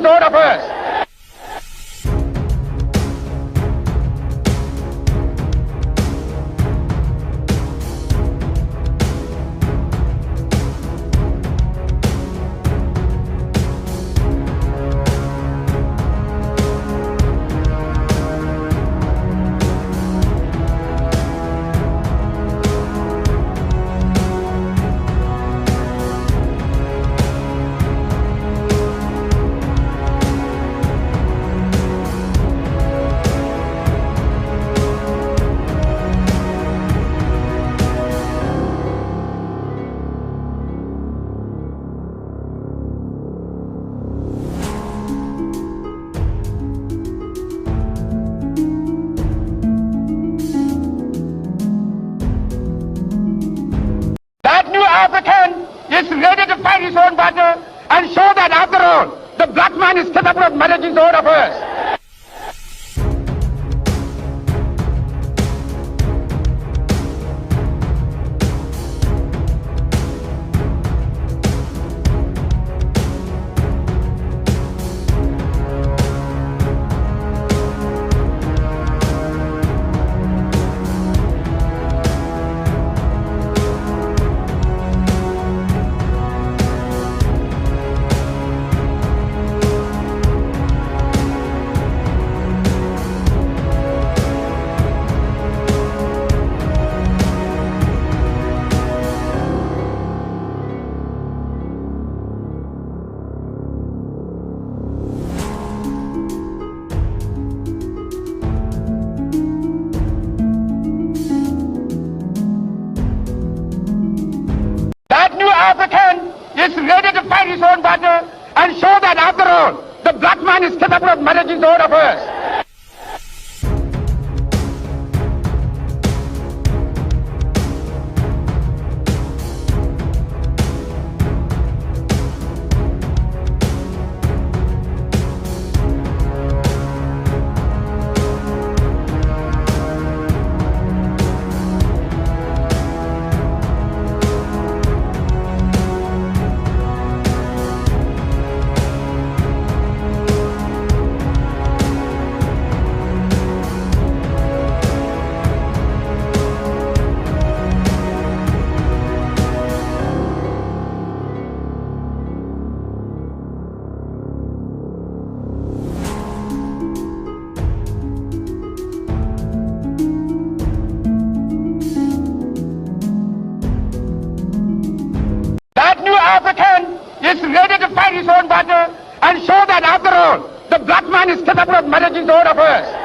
his own affairs. That new African is ready to fight his own battle and show that after all, the black man is capable of managing his own affairs. That new African is ready to fight his own battle and show that after all, the black man is capable of managing his own affairs. That new African is ready to fight his own battle and show that after all, the black man is capable of managing his own affairs.